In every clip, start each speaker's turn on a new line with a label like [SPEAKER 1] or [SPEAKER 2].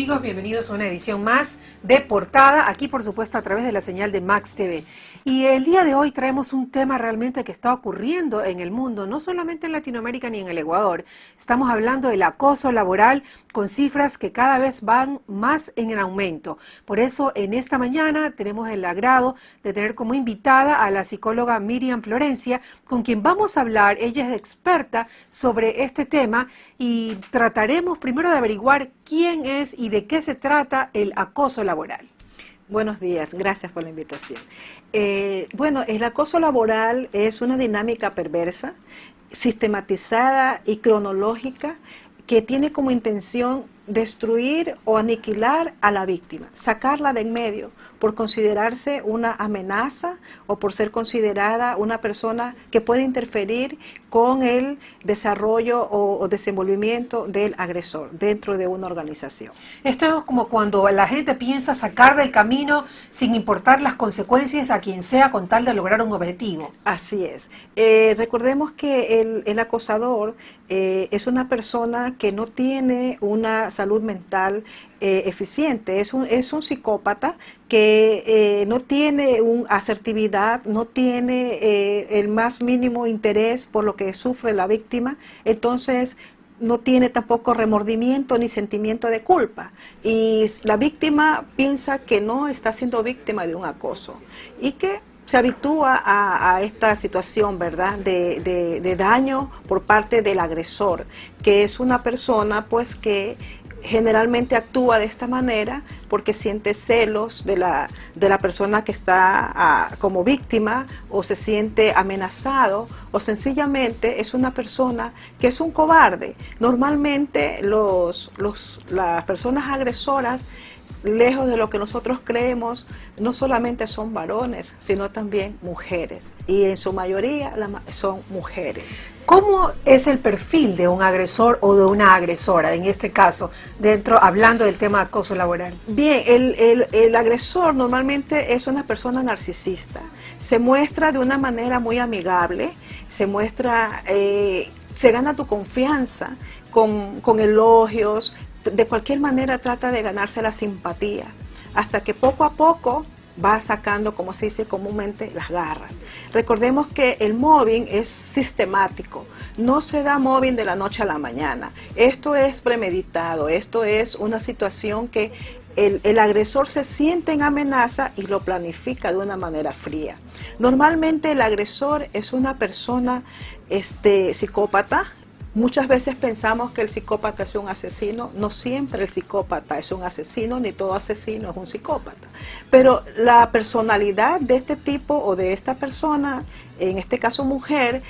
[SPEAKER 1] amigos? Bienvenidos a una edición más de Portada, aquí por supuesto a través de la señal de Max TV. Y el día de hoy traemos un tema realmente que está ocurriendo en el mundo, no solamente en Latinoamérica ni en el Ecuador. Estamos hablando del acoso laboral con cifras que cada vez van más en el aumento. Por eso en esta mañana tenemos el agrado de tener como invitada a la psicóloga Miriam Florencia, con quien vamos a hablar. Ella es experta sobre este tema y trataremos primero de averiguar quién es y de qué se trata el acoso laboral.
[SPEAKER 2] Buenos días, gracias por la invitación. Bueno, el acoso laboral es una dinámica perversa, sistematizada y cronológica que tiene como intención destruir o aniquilar a la víctima, sacarla de en medio por considerarse una amenaza o por ser considerada una persona que puede interferir con el desarrollo o desenvolvimiento del agresor dentro de una organización.
[SPEAKER 1] Esto es como cuando la gente piensa sacar del camino sin importar las consecuencias a quien sea con tal de lograr un objetivo.
[SPEAKER 2] Así es. Recordemos que el acosador es una persona que no tiene una salud mental eficiente, es un psicópata que no tiene una asertividad, no tiene el más mínimo interés por lo que sufre la víctima, entonces no tiene tampoco remordimiento ni sentimiento de culpa, y la víctima piensa que no está siendo víctima de un acoso y que se habitúa a esta situación, ¿verdad?, de daño por parte del agresor, que es una persona pues que generalmente actúa de esta manera porque siente celos de la persona que está como víctima, o se siente amenazado, o sencillamente es una persona que es un cobarde. Normalmente las personas agresoras, lejos de lo que nosotros creemos, no solamente son varones, sino también mujeres, y en su mayoría son mujeres.
[SPEAKER 1] ¿Cómo es el perfil de un agresor o de una agresora, en este caso, hablando del tema de acoso laboral?
[SPEAKER 2] Bien, el agresor normalmente es una persona narcisista. Se muestra de una manera muy amigable, se gana tu confianza con elogios. De cualquier manera trata de ganarse la simpatía, hasta que poco a poco va sacando, como se dice comúnmente, las garras. Recordemos que el mobbing es sistemático, no se da mobbing de la noche a la mañana. Esto es premeditado, esto es una situación que el agresor se siente en amenaza y lo planifica de una manera fría. Normalmente el agresor es una persona psicópata. Muchas veces pensamos que el psicópata es un asesino. No siempre el psicópata es un asesino, ni todo asesino es un psicópata. Pero la personalidad de este tipo o de esta persona, en este caso mujer,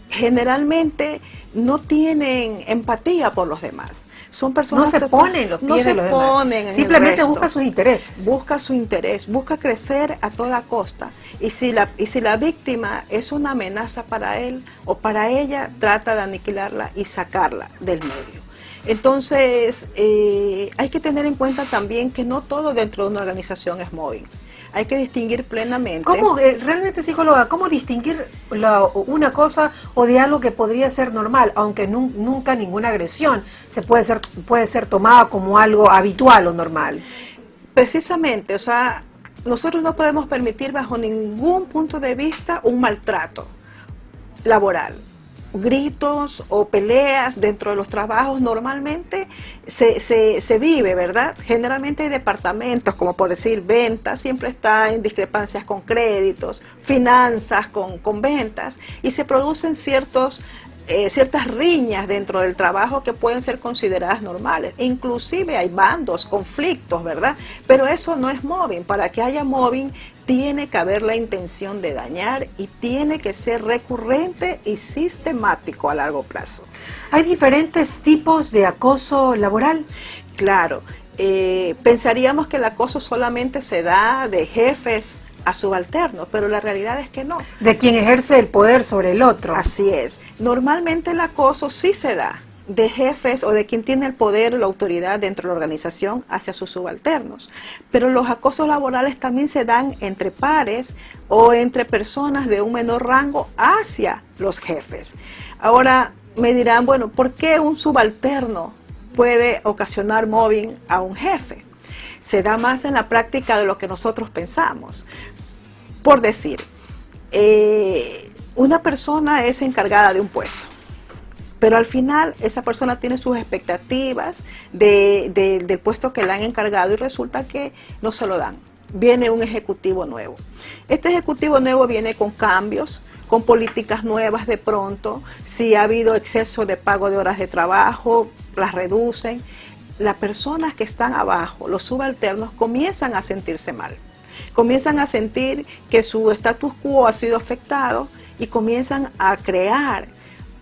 [SPEAKER 2] generalmente no tienen empatía por los demás. Son personas
[SPEAKER 1] no se ponen los pies de los demás. Simplemente busca sus intereses.
[SPEAKER 2] Busca su interés, busca crecer a toda costa. Y si la víctima es una amenaza para él o para ella, trata de aniquilarla y sacarla del medio. Entonces, hay que tener en cuenta también que no todo dentro de una organización es mobbing. Hay que distinguir plenamente.
[SPEAKER 1] ¿Cómo, realmente, psicóloga, cómo distinguir una cosa o de algo que podría ser normal, aunque nunca ninguna agresión puede ser tomada como algo habitual o normal?
[SPEAKER 2] Precisamente, o sea, nosotros no podemos permitir bajo ningún punto de vista un maltrato laboral. Gritos o peleas dentro de los trabajos normalmente se vive, ¿verdad? Generalmente hay departamentos, como por decir ventas, siempre está en discrepancias con créditos, finanzas con ventas, y se producen ciertas riñas dentro del trabajo que pueden ser consideradas normales. Inclusive hay bandos, conflictos, ¿verdad? Pero eso no es mobbing. Para que haya mobbing tiene que haber la intención de dañar y tiene que ser recurrente y sistemático a largo plazo.
[SPEAKER 1] ¿Hay diferentes tipos de acoso laboral?
[SPEAKER 2] Claro. Pensaríamos que el acoso solamente se da de jefes a subalternos, pero la realidad es que no.
[SPEAKER 1] De quien ejerce el poder sobre el otro.
[SPEAKER 2] Así es. Normalmente el acoso sí se da de jefes o de quien tiene el poder o la autoridad dentro de la organización hacia sus subalternos. Pero los acosos laborales también se dan entre pares o entre personas de un menor rango hacia los jefes. Ahora me dirán, bueno, ¿por qué un subalterno puede ocasionar mobbing a un jefe. Se da más en la práctica de lo que nosotros pensamos. Por decir, una persona es encargada de un puesto, pero al final esa persona tiene sus expectativas del puesto que le han encargado y resulta que no se lo dan. Viene un ejecutivo nuevo. Este ejecutivo nuevo viene con cambios, con políticas nuevas de pronto. Si ha habido exceso de pago de horas de trabajo, las reducen. Las personas que están abajo, los subalternos, comienzan a sentirse mal. Comienzan a sentir que su status quo ha sido afectado y comienzan a crear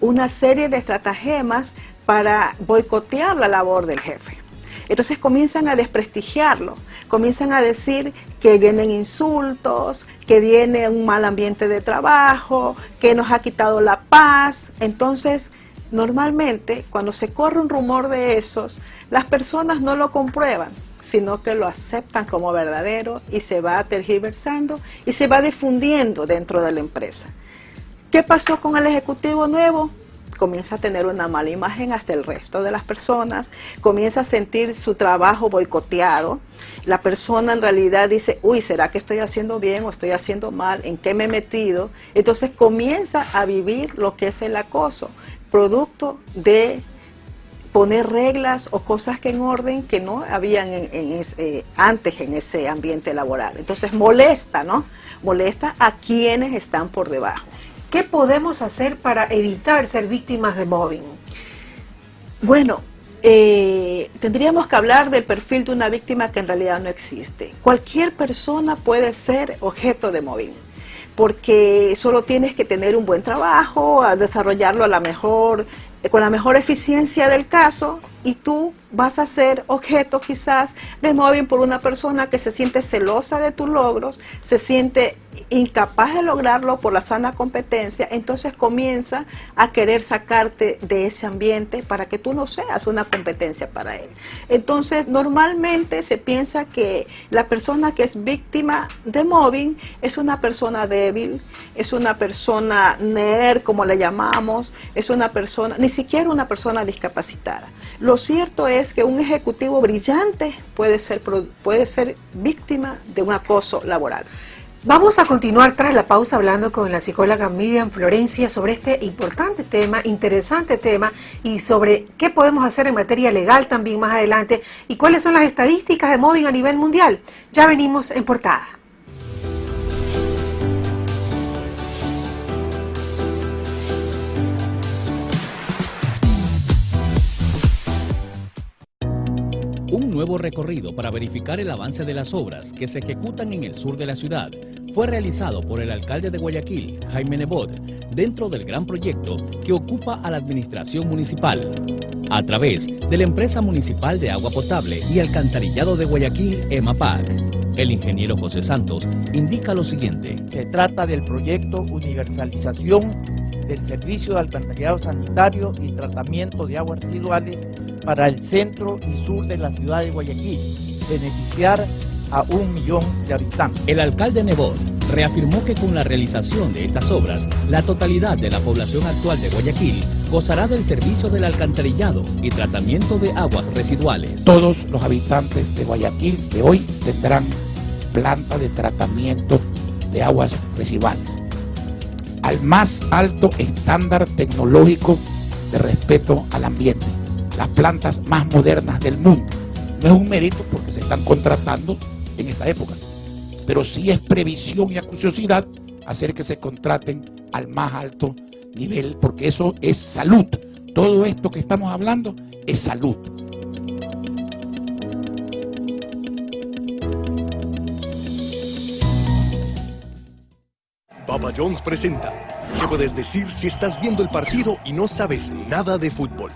[SPEAKER 2] una serie de estratagemas para boicotear la labor del jefe. Entonces comienzan a desprestigiarlo, comienzan a decir que vienen insultos, que viene un mal ambiente de trabajo, que nos ha quitado la paz. Entonces, normalmente, cuando se corre un rumor de esos, las personas no lo comprueban, sino que lo aceptan como verdadero y se va tergiversando y se va difundiendo dentro de la empresa. ¿Qué pasó con el ejecutivo nuevo? Comienza a tener una mala imagen hasta el resto de las personas, comienza a sentir su trabajo boicoteado. La persona en realidad dice, uy, ¿será que estoy haciendo bien o estoy haciendo mal? ¿En qué me he metido? Entonces comienza a vivir lo que es el acoso, producto de poner reglas o cosas que en orden que no habían antes en ese ambiente laboral. Entonces molesta, ¿no? Molesta a quienes están por debajo.
[SPEAKER 1] ¿Qué podemos hacer para evitar ser víctimas de mobbing?
[SPEAKER 2] Bueno, tendríamos que hablar del perfil de una víctima que en realidad no existe. Cualquier persona puede ser objeto de mobbing, porque solo tienes que tener un buen trabajo, a desarrollarlo con la mejor eficiencia del caso, y tú vas a ser objeto quizás de mobbing por una persona que se siente celosa de tus logros, se siente incapaz de lograrlo por la sana competencia, entonces comienza a querer sacarte de ese ambiente para que tú no seas una competencia para él. Entonces, normalmente se piensa que la persona que es víctima de mobbing es una persona débil, es una persona nerd, como le llamamos, es una persona, ni siquiera una persona discapacitada. Lo cierto es que un ejecutivo brillante puede ser víctima de un acoso laboral.
[SPEAKER 1] Vamos a continuar tras la pausa hablando con la psicóloga Miriam Florencia sobre este importante tema, interesante tema, y sobre qué podemos hacer en materia legal también más adelante y cuáles son las estadísticas de mobbing a nivel mundial. Ya venimos en portada.
[SPEAKER 3] Un nuevo recorrido para verificar el avance de las obras que se ejecutan en el sur de la ciudad fue realizado por el alcalde de Guayaquil, Jaime Nebot, dentro del gran proyecto que ocupa a la administración municipal, a través de la Empresa Municipal de Agua Potable y Alcantarillado de Guayaquil, EMAPAC. El ingeniero José Santos indica lo siguiente.
[SPEAKER 4] Se trata del proyecto Universalización del Servicio de Alcantarillado Sanitario y Tratamiento de Aguas Residuales para el centro y sur de la ciudad de Guayaquil, beneficiar a 1 millón de habitantes.
[SPEAKER 3] El alcalde Nebot reafirmó que con la realización de estas obras, la totalidad de la población actual de Guayaquil gozará del servicio del alcantarillado y tratamiento de aguas residuales.
[SPEAKER 5] Todos los habitantes de Guayaquil de hoy tendrán planta de tratamiento de aguas residuales al más alto estándar tecnológico de respeto al ambiente, las plantas más modernas del mundo. No es un mérito porque se están contratando en esta época, pero sí es previsión y acuciosidad hacer que se contraten al más alto nivel, porque eso es salud. Todo esto que estamos hablando es salud.
[SPEAKER 6] Papa John's presenta ¿qué puedes decir si estás viendo el partido y no sabes nada de fútbol?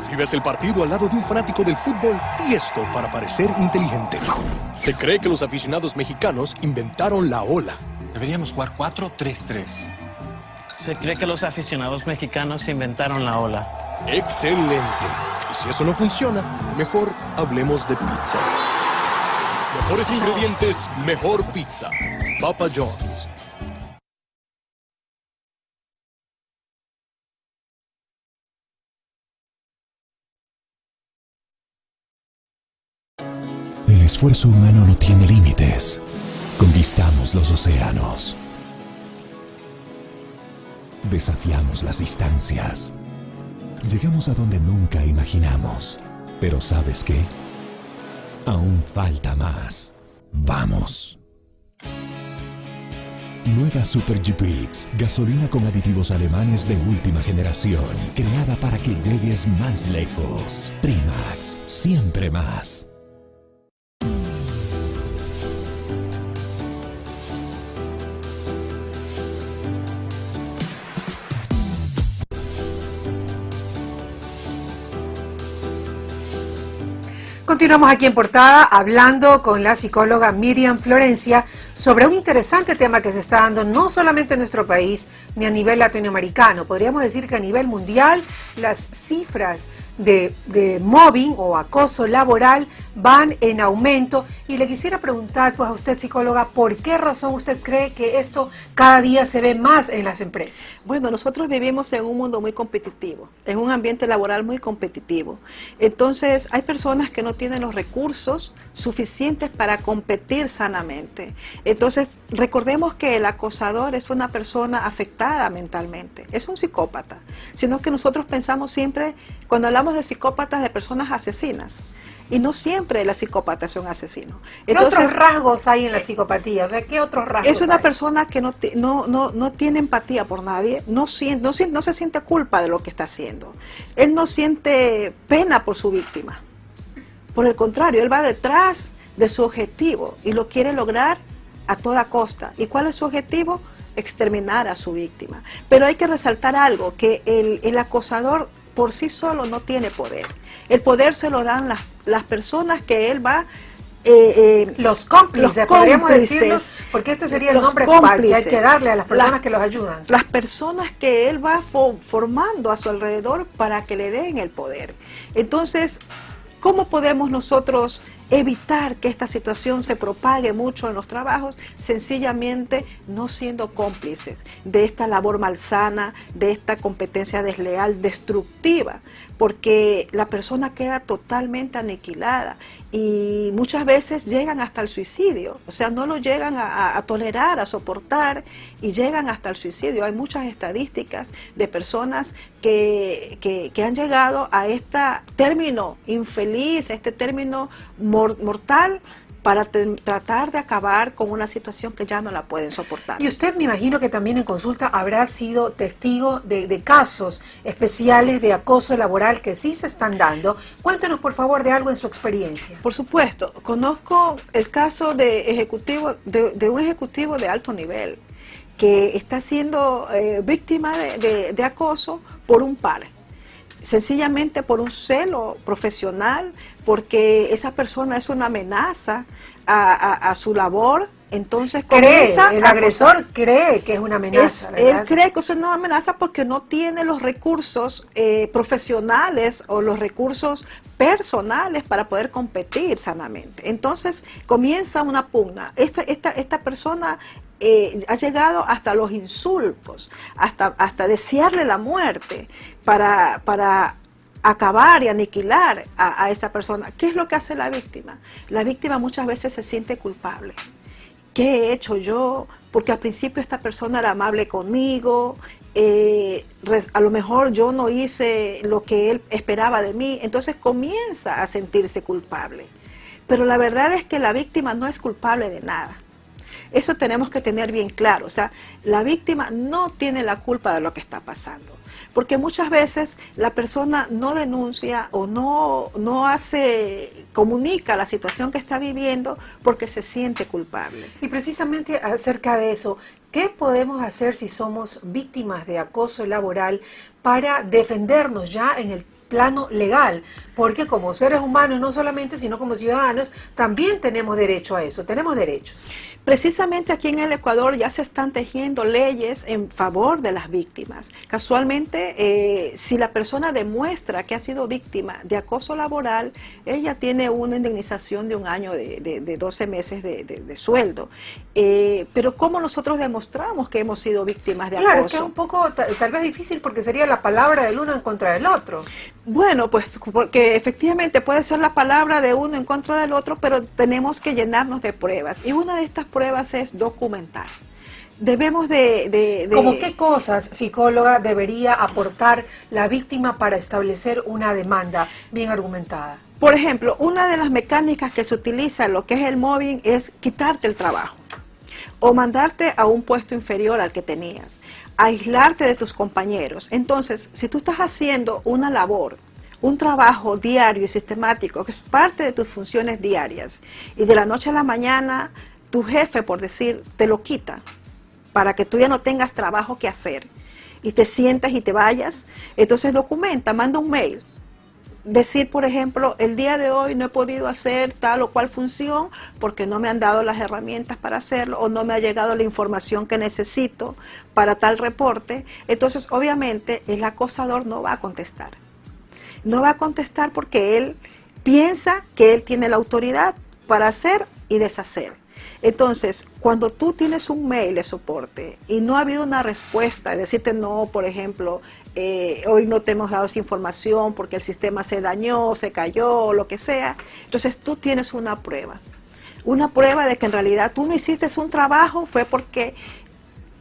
[SPEAKER 6] Si ves el partido al lado de un fanático del fútbol, di esto para parecer inteligente. Se cree que los aficionados mexicanos inventaron la ola.
[SPEAKER 7] Deberíamos jugar 4-3-3.
[SPEAKER 8] Se cree que los aficionados mexicanos inventaron la ola.
[SPEAKER 6] ¡Excelente! Y si eso no funciona, mejor hablemos de pizza. Mejores ingredientes, mejor pizza. Papa John's.
[SPEAKER 9] esfuerzo humano no tiene límites. Conquistamos los océanos. Desafiamos las distancias. Llegamos a donde nunca imaginamos. Pero ¿sabes qué? Aún falta más. ¡Vamos! Nueva Super GPX, gasolina con aditivos alemanes de última generación, creada para que llegues más lejos. Trimax, siempre más.
[SPEAKER 1] Continuamos aquí en Portada hablando con la psicóloga Miriam Florencia sobre un interesante tema que se está dando no solamente en nuestro país ni a nivel latinoamericano. Podríamos decir que a nivel mundial las cifras de mobbing o acoso laboral van en aumento, y le quisiera preguntar pues a usted, psicóloga, ¿por qué razón usted cree que esto cada día se ve más en las empresas?
[SPEAKER 2] Bueno, nosotros vivimos en un mundo muy competitivo, en un ambiente laboral muy competitivo. Entonces, hay personas que no tienen los recursos suficientes para competir sanamente. Entonces, recordemos que el acosador es una persona afectada mentalmente, es un psicópata, sino que nosotros pensamos siempre, cuando hablamos de psicópatas, de personas asesinas, y no siempre la psicópata es un asesino. Entonces,
[SPEAKER 1] ¿qué otros rasgos hay en la psicopatía? O sea, ¿qué otros rasgos
[SPEAKER 2] es una
[SPEAKER 1] hay?
[SPEAKER 2] persona que no tiene empatía por nadie, no se siente culpa de lo que está haciendo. Él no siente pena por su víctima. Por el contrario, él va detrás de su objetivo y lo quiere lograr a toda costa. ¿Y cuál es su objetivo? Exterminar a su víctima. Pero hay que resaltar algo, que el acosador por sí solo no tiene poder. El poder se lo dan las personas que él va...
[SPEAKER 1] los cómplices, podríamos decirlo, porque este sería el nombre que hay que darle a las personas que los ayudan.
[SPEAKER 2] Las personas que él va formando a su alrededor para que le den el poder. Entonces, ¿cómo podemos nosotros evitar que esta situación se propague mucho en los trabajos? Sencillamente no siendo cómplices de esta labor malsana, de esta competencia desleal, destructiva, porque la persona queda totalmente aniquilada y muchas veces llegan hasta el suicidio, o sea, no lo llegan a tolerar, a soportar, y llegan hasta el suicidio. Hay muchas estadísticas de personas que han llegado a este término infeliz, a este término mortal, para tratar de acabar con una situación que ya no la pueden soportar.
[SPEAKER 1] Y usted, me imagino que también en consulta habrá sido testigo de casos especiales de acoso laboral que sí se están dando. Cuéntenos, por favor, de algo en su experiencia.
[SPEAKER 2] Por supuesto, conozco el caso de un ejecutivo de alto nivel que está siendo víctima de acoso por un par. Sencillamente por un celo profesional, porque esa persona es una amenaza a su labor. Entonces
[SPEAKER 1] el agresor cree que es una amenaza, ¿verdad?
[SPEAKER 2] Él cree que es una amenaza porque no tiene los recursos profesionales o los recursos personales para poder competir sanamente. Entonces comienza una pugna. Esta persona ha llegado hasta los insultos, hasta desearle la muerte para acabar y aniquilar a esa persona. ¿Qué es lo que hace la víctima? La víctima muchas veces se siente culpable. ¿Qué he hecho yo? Porque al principio esta persona era amable conmigo, a lo mejor yo no hice lo que él esperaba de mí, entonces comienza a sentirse culpable. Pero la verdad es que la víctima no es culpable de nada. Eso tenemos que tener bien claro. O sea, la víctima no tiene la culpa de lo que está pasando. Porque muchas veces la persona no denuncia o no comunica la situación que está viviendo porque se siente culpable.
[SPEAKER 1] Y precisamente acerca de eso, ¿qué podemos hacer si somos víctimas de acoso laboral para defendernos ya en el plano legal? Porque como seres humanos, no solamente, sino como ciudadanos, también tenemos derecho a eso, tenemos derechos.
[SPEAKER 2] Precisamente aquí en el Ecuador ya se están tejiendo leyes en favor de las víctimas. Casualmente, si la persona demuestra que ha sido víctima de acoso laboral, ella tiene una indemnización de 1 año de 12 meses de sueldo. Pero ¿cómo nosotros demostramos que hemos sido víctimas de acoso?
[SPEAKER 1] Claro, es que es un poco tal vez difícil porque sería la palabra del uno en contra del otro.
[SPEAKER 2] Bueno, pues porque efectivamente puede ser la palabra de uno en contra del otro, pero tenemos que llenarnos de pruebas. Y una de estas pruebas es documentar. Debemos
[SPEAKER 1] ¿Cómo qué cosas, psicóloga, debería aportar la víctima para establecer una demanda bien argumentada?
[SPEAKER 2] Por ejemplo, una de las mecánicas que se utiliza en lo que es el mobbing es quitarte el trabajo o mandarte a un puesto inferior al que tenías, aislarte de tus compañeros. Entonces, si tú estás haciendo una labor, un trabajo diario y sistemático, que es parte de tus funciones diarias, y de la noche a la mañana tu jefe, por decir, te lo quita, para que tú ya no tengas trabajo que hacer y te sientas y te vayas, entonces documenta, manda un mail. Decir, por ejemplo, el día de hoy no he podido hacer tal o cual función porque no me han dado las herramientas para hacerlo o no me ha llegado la información que necesito para tal reporte. Entonces, obviamente, el acosador no va a contestar. No va a contestar porque él piensa que él tiene la autoridad para hacer y deshacer. Entonces, cuando tú tienes un mail de soporte y no ha habido una respuesta, de decirte no, por ejemplo, hoy no te hemos dado esa información porque el sistema se dañó, se cayó, lo que sea, entonces tú tienes una prueba de que en realidad tú no hiciste un trabajo, fue porque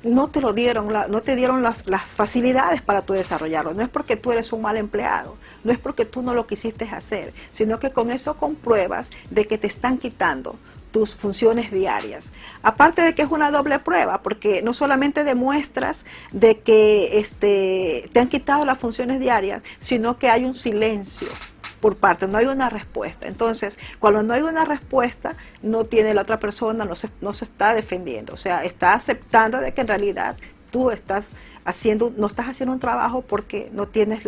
[SPEAKER 2] no te lo dieron, no te dieron las facilidades para tú desarrollarlo. No es porque tú eres un mal empleado, no es porque tú no lo quisiste hacer, sino que con eso compruebas de que te están quitando tus funciones diarias. Aparte de que es una doble prueba, porque no solamente demuestras de que te han quitado las funciones diarias, sino que hay un silencio por parte, no hay una respuesta. Entonces, cuando no hay una respuesta, no tiene la otra persona, no se está defendiendo, o sea, está aceptando de que en realidad tú no estás haciendo un trabajo porque no tienes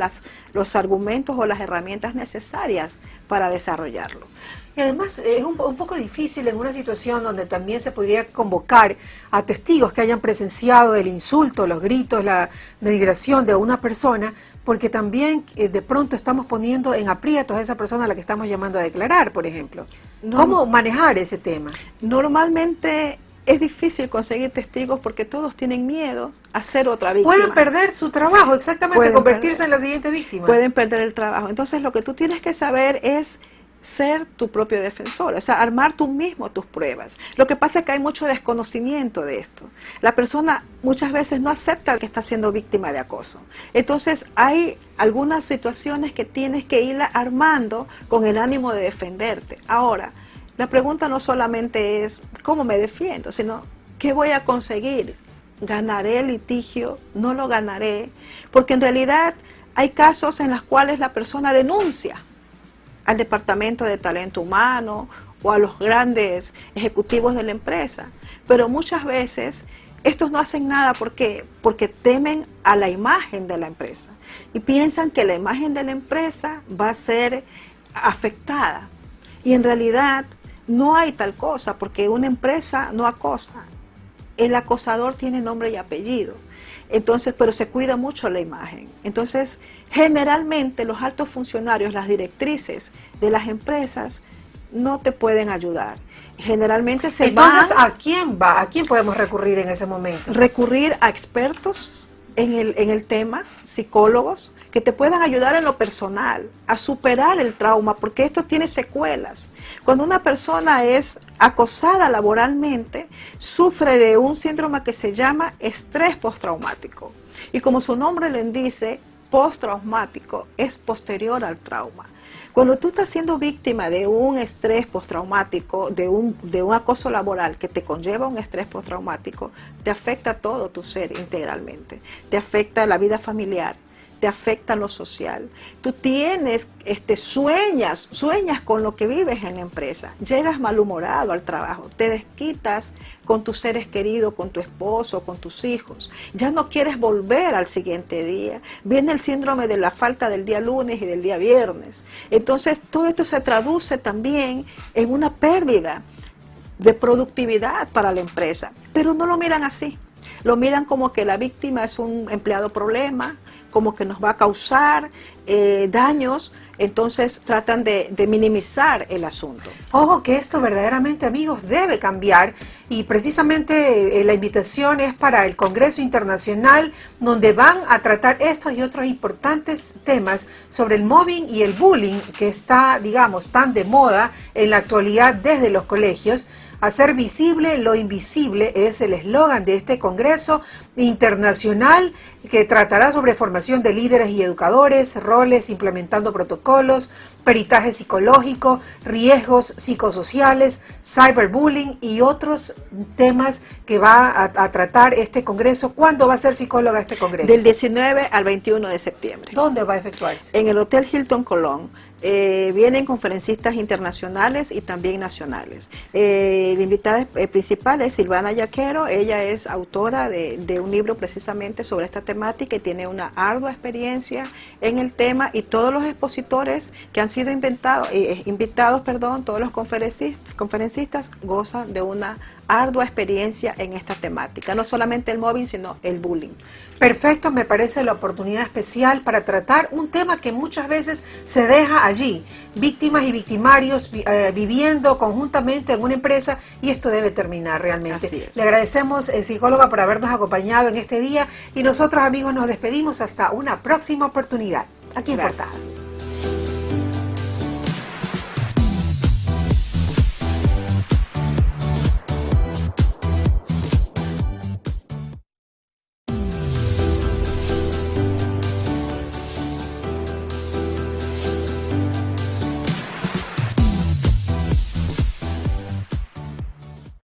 [SPEAKER 2] los argumentos o las herramientas necesarias para desarrollarlo.
[SPEAKER 1] Y además es un poco difícil en una situación donde también se podría convocar a testigos que hayan presenciado el insulto, los gritos, la denigración de una persona, porque también de pronto estamos poniendo en aprietos a esa persona a la que estamos llamando a declarar, por ejemplo. ¿Cómo manejar ese tema?
[SPEAKER 2] Normalmente es difícil conseguir testigos porque todos tienen miedo a ser otra víctima.
[SPEAKER 1] Pueden perder su trabajo, exactamente, convertirse en la siguiente víctima.
[SPEAKER 2] Pueden perder el trabajo. Entonces lo que tú tienes que saber es ser tu propio defensor, o sea, armar tú mismo tus pruebas. Lo que pasa es que hay mucho desconocimiento de esto. La persona muchas veces no acepta que está siendo víctima de acoso. Entonces hay algunas situaciones que tienes que ir armando con el ánimo de defenderte. Ahora, la pregunta no solamente es ¿cómo me defiendo?, sino ¿qué voy a conseguir? ¿Ganaré el litigio? ¿No lo ganaré? Porque en realidad hay casos en los cuales la persona denuncia al departamento de talento humano o a los grandes ejecutivos de la empresa, pero muchas veces estos no hacen nada porque temen a la imagen de la empresa y piensan que la imagen de la empresa va a ser afectada, y en realidad no hay tal cosa, porque una empresa no acosa, el acosador tiene nombre y apellido. Entonces, pero se cuida mucho la imagen. Entonces, generalmente los altos funcionarios, las directrices de las empresas no te pueden ayudar. Generalmente
[SPEAKER 1] Entonces, ¿a quién va? ¿A quién podemos recurrir en ese momento?
[SPEAKER 2] Recurrir a expertos en el tema, psicólogos, que te puedan ayudar en lo personal, a superar el trauma, porque esto tiene secuelas. Cuando una persona es acosada laboralmente, sufre de un síndrome que se llama estrés postraumático. Y como su nombre le dice, postraumático, es posterior al trauma. Cuando tú estás siendo víctima de un estrés postraumático, de un acoso laboral que te conlleva un estrés postraumático, te afecta todo tu ser integralmente. Te afecta la vida familiar, te afecta lo social. Tú tienes, sueñas con lo que vives en la empresa. Llegas malhumorado al trabajo, te desquitas con tus seres queridos, con tu esposo, con tus hijos. Ya no quieres volver al siguiente día. Viene el síndrome de la falta del día lunes y del día viernes. Entonces, todo esto se traduce también en una pérdida de productividad para la empresa. Pero no lo miran así. Lo miran como que la víctima es un empleado problema, como que nos va a causar daños entonces tratan de minimizar el asunto.
[SPEAKER 1] Ojo que esto verdaderamente, amigos, debe cambiar, y precisamente la invitación es para el Congreso Internacional, donde van a tratar estos y otros importantes temas sobre el mobbing y el bullying que está, digamos, tan de moda en la actualidad desde los colegios. Hacer visible lo invisible es el eslogan de este Congreso Internacional, que tratará sobre formación de líderes y educadores, roles, implementando protocolos, peritaje psicológico, riesgos psicosociales, cyberbullying y otros temas que va a tratar este Congreso. ¿Cuándo va a ser psicóloga este Congreso?
[SPEAKER 2] Del 19 al 21 de septiembre.
[SPEAKER 1] ¿Dónde va a efectuarse?
[SPEAKER 2] En el Hotel Hilton Colón. Vienen conferencistas internacionales y también nacionales. La invitada principal es Silvana Yaquero. Ella es autora de un libro precisamente sobre esta temática y tiene una ardua experiencia en el tema, y todos los expositores que han sido invitados, todos los conferencistas gozan de una ardua experiencia en esta temática, no solamente el mobbing, sino el bullying.
[SPEAKER 1] Perfecto, me parece la oportunidad especial para tratar un tema que muchas veces se deja allí, víctimas y victimarios viviendo conjuntamente en una empresa, y esto debe terminar realmente.
[SPEAKER 2] Así es.
[SPEAKER 1] Le agradecemos, psicóloga, por habernos acompañado en este día, y nosotros, amigos, nos despedimos hasta una próxima oportunidad aquí en
[SPEAKER 2] Gracias.
[SPEAKER 1] Portada.